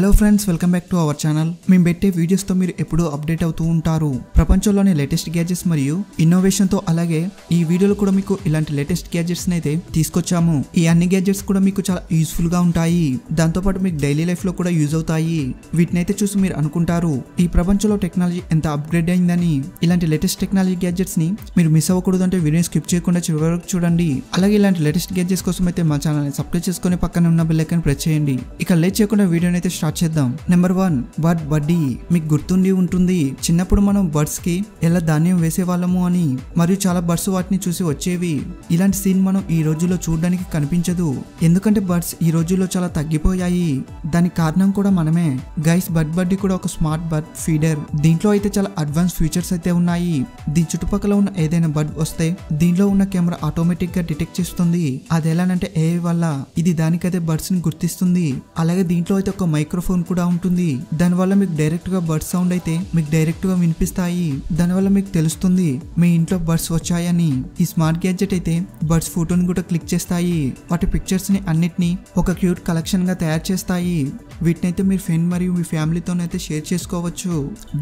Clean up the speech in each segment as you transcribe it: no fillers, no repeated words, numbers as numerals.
Hello friends, welcome back to our channel. మేము పెట్టే videos తో మీరు ఎప్పుడూ అప్డేట్ అవుతూ ఉంటారు. ప్రపంచంలోని లేటెస్ట్ గ్యాడ్జెట్స్ మరియు ఇన్నోవేషన్ తో, అలాగే ఈ వీడియోలో కూడా మీకు ఇలాంటి లేటెస్ట్ గ్యాడ్జెట్స్ అయితే తీసుకొచ్చాము. ఈ అన్ని గ్యాడ్జెట్స్ కూడా మీకు చాలా యూస్ఫుల్ గా ఉంటాయి. దాంతో పాటు మీకు డైలీ లైఫ్ లో కూడా యూజ్ అవుతాయి. వీటిని అయితే చూసి మీరు అనుకుంటారు, ఈ ప్రపంచంలో టెక్నాలజీ ఎంత అప్గ్రేడ్ అయిందని. ఇలాంటి లేటెస్ట్ టెక్నాలజీ గ్యాడ్జెట్స్ ని మీరు మిస్ అవ్వకూడదు అంటే వీడియో స్కిప్ చేయకుండా చివరి వరకు చూడండి. అలాగే ఇలాంటి లేటెస్ట్ గ్యాడ్జెట్స్ కోసం అయితే మా ఛానల్ ని సబ్స్క్రైబ్ చేసుకుని పక్కన ఉన్న బెల్ ఐకాన్ ప్రెస్ చేయండి. ఇక లేట్ చేయకుండా వీడియోని అయితే స్టార్ట్ చేద్దాం. నెంబర్ 1, బర్డ్ బడ్డీ. మీకు గుర్తుండి ఉంటుంది, చిన్నప్పుడు మనం బర్డ్స్ కి ఎలా ధాన్యం వేసేవాళ్ళము అని, మరియు చాలా బర్డ్స్ వాటిని చూసి వచ్చేవి. ఇలాంటి సీన్ మనం ఈ రోజుల్లో చూడడానికి కనిపించదు, ఎందుకంటే బర్డ్స్ ఈ రోజుల్లో చాలా తగ్గిపోయాయి. దానికి కారణం కూడా మనమే. గైస్, బర్డ్ బడ్డీ కూడా ఒక స్మార్ట్ బర్డ్ ఫీడర్. దీంట్లో అయితే చాలా అడ్వాన్స్ ఫీచర్స్ అయితే ఉన్నాయి. దీని చుట్టుపక్కల ఉన్న ఏదైనా బర్డ్ వస్తే దీంట్లో ఉన్న కెమెరా ఆటోమేటిక్ గా డిటెక్ట్ చేస్తుంది. అది ఎలానంటే AI వల్ల ఇది దానికైతే బర్డ్స్ ని గుర్తిస్తుంది. అలాగే దీంట్లో అయితే ఒక మైక్రోఫోన్ కూడా ఉంటుంది. దానివల్ల మీకు డైరెక్ట్ గా బర్డ్ సౌండ్ అయితే మీకు డైరెక్ట్ గా వినిపిస్తాయి. దానివల్ల మీకు తెలుస్తుంది మీ ఇంట్లో బర్డ్స్ వచ్చాయని. ఈ స్మార్ట్ గ్యాడ్జెట్ అయితే బర్డ్స్ ఫోటోని కూడా క్లిక్ చేస్తాయి. వాటి పిక్చర్స్ ని అన్నిటిని ఒక క్యూట్ కలెక్షన్ గా తయారు చేస్తాయి. వీటినైతే మీరు ఫ్రెండ్ మరియు మీ ఫ్యామిలీతోనైతే షేర్ చేసుకోవచ్చు.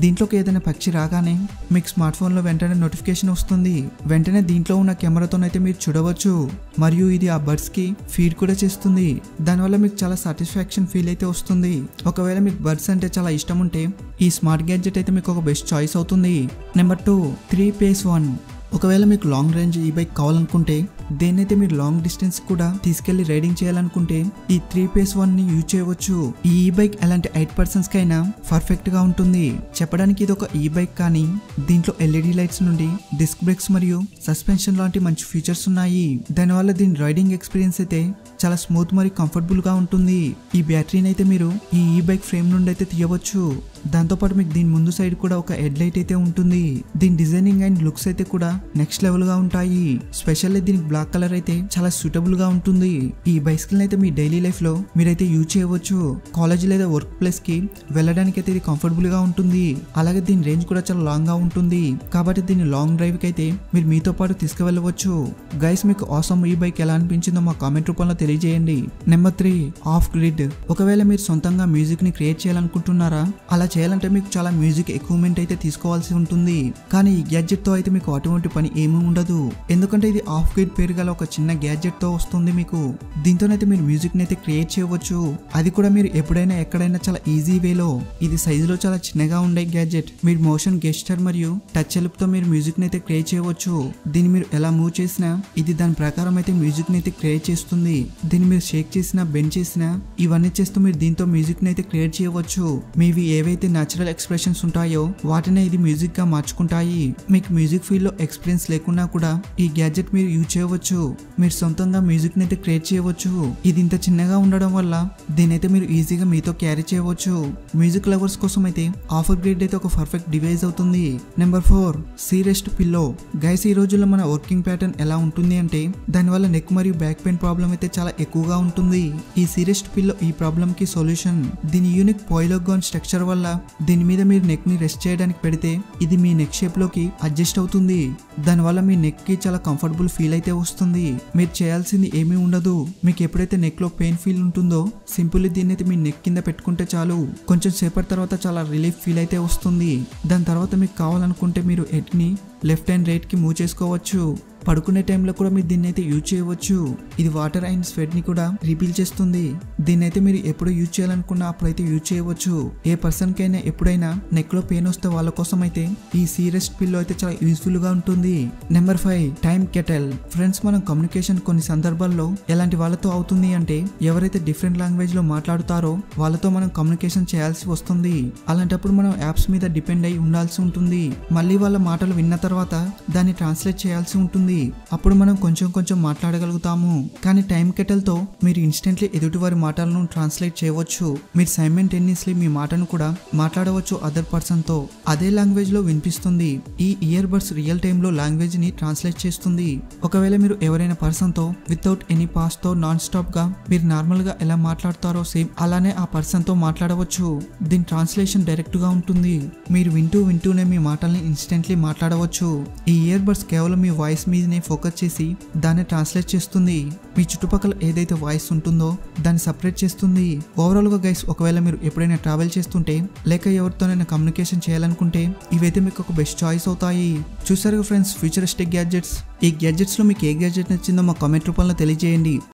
దీంట్లోకి ఏదైనా పక్షి రాగానే మీకు స్మార్ట్ ఫోన్ లో వెంటనే నోటిఫికేషన్ వస్తుంది. వెంటనే దీంట్లో ఉన్న కెమెరాతోనైతే మీరు చూడవచ్చు, మరియు ఇది ఆ బర్డ్స్ కి ఫీడ్ కూడా చేస్తుంది. దానివల్ల మీకు చాలా సాటిస్ఫాక్షన్ ఫీల్ అయితే వస్తుంది. ఒకవేళ మీకు బర్డ్స్ అంటే చాలా ఇష్టం ఉంటే ఈ స్మార్ట్ గ్యాడ్జెట్ అయితే మీకు ఒక బెస్ట్ చాయిస్ అవుతుంది. Number 2, 3PS1. ఒకవేళ మీకు లాంగ్ రేంజ్ ఈ బైక్ కావాలనుకుంటే, దేన్నైతే మీరు లాంగ్ డిస్టెన్స్ కూడా తీసుకెళ్లి రైడింగ్ చేయాలనుకుంటే ఈ 3PS1 ని యూజ్ చేయవచ్చు. ఈ బైక్ ఎలాంటి 8 పర్సన్స్ కైనా పర్ఫెక్ట్ గా ఉంటుంది. చెప్పడానికి ఇది ఒక బైక్, కానీ దీంట్లో LED లైట్స్ నుండి డిస్క్ బ్రేక్స్ మరియు సస్పెన్షన్ లాంటి మంచి ఫీచర్స్ ఉన్నాయి. దానివల్ల దీని రైడింగ్ ఎక్స్పీరియన్స్ అయితే చాలా స్మూత్ మరియు కంఫర్టబుల్ గా ఉంటుంది. ఈ బ్యాటరీని అయితే మీరు ఈ బైక్ ఫ్రేమ్ నుండి అయితే తీయవచ్చు. దాంతోపాటు మీకు దీని ముందు సైడ్ కూడా ఒక హెడ్ లైట్ అయితే ఉంటుంది. దీని డిజైనింగ్ అండ్ లుక్స్ అయితే కూడా నెక్స్ట్ లెవెల్ గా ఉంటాయి. స్పెషల్లీ దీనికి బ్లాక్ కలర్ అయితే చాలా సూటబుల్ గా ఉంటుంది. ఈ బైసికల్ అయితే మీ డైలీ లైఫ్ లో మీరైతే యూజ్ చేయవచ్చు. కాలేజ్ లేదా వర్క్ ప్లేస్ కి వెళ్ళడానికి అయితే ఇది కంఫర్టబుల్ గా ఉంటుంది. అలాగే దీని రేంజ్ కూడా చాలా లాంగ్ గా ఉంటుంది, కాబట్టి దీన్ని లాంగ్ డ్రైవ్ కి అయితే మీరు మీతో పాటు తీసుకువెళ్ళవచ్చు. గైస్, మీకు ఆసమ్ ఈ బైక్ ఎలా అనిపించిందో మా కామెంట్ రూపంలో తెలియజేయండి. Number 3, off grid. ఒకవేళ మీరు సొంతంగా మ్యూజిక్ ని క్రియేట్ చేయాలనుకుంటున్నారా? అలా చేయాలంటే మీకు చాలా మ్యూజిక్ ఎక్విప్మెంట్ అయితే తీసుకోవాల్సి ఉంటుంది. కానీ ఈ గ్యాడ్జెట్ తో అయితే మీకు అటువంటి పని ఏమీ ఉండదు, ఎందుకంటే ఇది ఆఫ్ గ్రిడ్ పేరు గల ఒక చిన్న గ్యాడ్జెట్ తో వస్తుంది మీకు. దీంతోనైతే మీరు మ్యూజిక్ ని అయితే క్రియేట్ చేయవచ్చు. అది కూడా మీరు ఎప్పుడైనా ఎక్కడైనా చాలా ఈజీ వేలో. ఇది సైజులో చాలా చిన్నగా ఉండే గ్యాడ్జెట్. మీరు మోషన్ గెస్చర్ మరియు టచ్ హెల్ప్ తో మీరు మ్యూజిక్ ని అయితే క్రియేట్ చేయవచ్చు. దీన్ని మీరు ఎలా మూవ్ చేసినా ఇది దాని ప్రకారం అయితే మ్యూజిక్ ని అయితే క్రియేట్ చేస్తుంది. దీన్ని మీరు షేక్ చేసినా, బెండ్ చేసినా, ఇవన్నీ చేస్తూ మీరు దీంతో మ్యూజిక్ ని అయితే క్రియేట్ చేయవచ్చు. మీవి ఏవైతే న్యాచురల్ ఎక్స్ప్రెషన్స్ ఉంటాయో వాటినే ఇది మ్యూజిక్ గా మార్చుకుంటాయి. మీకు మ్యూజిక్ ఫీల్డ్ లో ఎక్స్పీరియన్స్ లేకున్నా కూడా ఈ గ్యాడ్జెట్ మీరు యూజ్ చేయవచ్చు. మీరు సొంతంగా మ్యూజిక్ ని అయితే క్రియేట్ చేయవచ్చు. ఇది ఇంత చిన్నగా ఉండడం వల్ల దీనైతే మీరు ఈజీగా మీతో క్యారీ చేయవచ్చు. మ్యూజిక్ లవర్స్ కోసం అయితే ఆఫర్ గ్రేడ్ అయితే ఒక పర్ఫెక్ట్ డివైస్ అవుతుంది. నెంబర్ 4, సీరెస్ట్ పిల్లో. గైస్, ఈ రోజుల్లో మన వర్కింగ్ ప్యాటర్న్ ఎలా ఉంటుంది అంటే దానివల్ల నెక్ మరియు బ్యాక్ పెయిన్ ప్రాబ్లం అయితే చాలా ఎక్కువగా ఉంటుంది. ఈ సీరెస్ట్ పిల్లో ఈ ప్రాబ్లం కి సొల్యూషన్. దీని యూనిక్ పాయిలోగాన్ స్ట్రక్చర్ వల్ల దీని మీద మీరు నెక్ ని రెస్ట్ చేయడానికి పెడితే ఇది మీ నెక్ షేప్ లోకి అడ్జస్ట్ అవుతుంది. దానివల్ల మీ నెక్ కి చాలా కంఫర్టబుల్ ఫీల్ అయితే వస్తుంది. మీరు చేయాల్సింది ఏమీ ఉండదు. మీకు ఎప్పుడైతే నెక్ లో పెయిన్ ఫీల్ ఉంటుందో సింపుల్లీ దీన్ని అయితే మీ నెక్ కింద పెట్టుకుంటే చాలు. కొంచెం సేపటి తర్వాత చాలా రిలీఫ్ ఫీల్ అయితే వస్తుంది. దాని తర్వాత మీకు కావాలనుకుంటే మీరు హెడ్ ని లెఫ్ట్ అండ్ రైట్ కి మూవ్ చేసుకోవచ్చు. పడుకునే టైంలో కూడా మీరు దీన్ని అయితే యూజ్ చేయవచ్చు. ఇది వాటర్ అండ్ స్వెట్ ని కూడా రిపీల్ చేస్తుంది. దీన్ని అయితే మీరు ఎప్పుడు యూజ్ చేయాలనుకున్నా అప్పుడైతే యూజ్ చేయవచ్చు. ఏ పర్సన్ కైనా ఎప్పుడైనా నెక్ లో పెయిన్ వస్తే వాళ్ళ కోసం అయితే ఈ సీరెస్ట్ పిల్లో అయితే చాలా యూజ్ఫుల్ గా ఉంటుంది. Number 5, time kettle. ఫ్రెండ్స్, మనం కమ్యూనికేషన్ కొన్ని సందర్భాల్లో ఎలాంటి వాళ్ళతో అవుతుంది అంటే ఎవరైతే డిఫరెంట్ లాంగ్వేజ్ లో మాట్లాడుతారో వాళ్ళతో మనం కమ్యూనికేషన్ చేయాల్సి వస్తుంది. అలాంటప్పుడు మనం యాప్స్ మీద డిపెండ్ అయి ఉండాల్సి ఉంటుంది. మళ్ళీ వాళ్ళ మాటలు విన్న తర్వాత దాన్ని ట్రాన్స్లేట్ చేయాల్సి ఉంటుంది. అప్పుడు మనం కొంచెం మాట్లాడగలుగుతాము. కానీ టైం కెటల్ తో మీరు ఇన్స్టెంట్లీ ఎదుటివారి మాటలను ట్రాన్స్లేట్ చేయవచ్చు. మీరు సైమల్టేనియస్లీ మీ మాటను కూడా మాట్లాడవచ్చు అదర్ పర్సన్ తో. అదే లాంగ్వేజ్ లో వినిపిస్తుంది. ఈ ఇయర్ బడ్స్ రియల్ టైమ్ లో లాంగ్వేజ్ ని ట్రాన్స్లేట్ చేస్తుంది. ఒకవేళ మీరు ఎవరైనా పర్సన్ తో వితౌట్ ఎనీ పాస్ తో నాన్ స్టాప్ గా మీరు నార్మల్ గా ఎలా మాట్లాడతారో సేమ్ అలానే ఆ పర్సన్ తో మాట్లాడవచ్చు. దీని ట్రాన్స్లేషన్ డైరెక్ట్ గా ఉంటుంది. మీరు వింటూనే మీ మాటల్ని ఇన్స్టెంట్లీ మాట్లాడవచ్చు. చేయొచ్చు. ఈ ఇయర్ బడ్స్ కేవలం మీ వాయిస్ మీదనే ఫోకస్ చేసి దాన్ని ట్రాన్స్లేట్ చేస్తుంది. మీ చుట్టుపక్కల ఏదైతే వాయిస్ ఉంటుందో దాన్ని సపరేట్ చేస్తుంది. ఓవరాల్ గా గైస్, ఒకవేళ మీరు ఎప్పుడైనా ట్రావెల్ చేస్తుంటే లేక ఎవరితోనైనా కమ్యూనికేషన్ చేయాలనుకుంటే ఇవైతే మీకు ఒక బెస్ట్ చాయిస్ అవుతాయి. చూసారుగా ఫ్రెండ్స్, ఫ్యూచరిస్టిక్ గ్యాడ్జెట్స్. ఈ గ్యాడ్జెట్స్ లో మీకు ఏ గ్యాడ్జెట్ నచ్చిందో మా కామెంట్ రూపంలో తెలియజేయండి.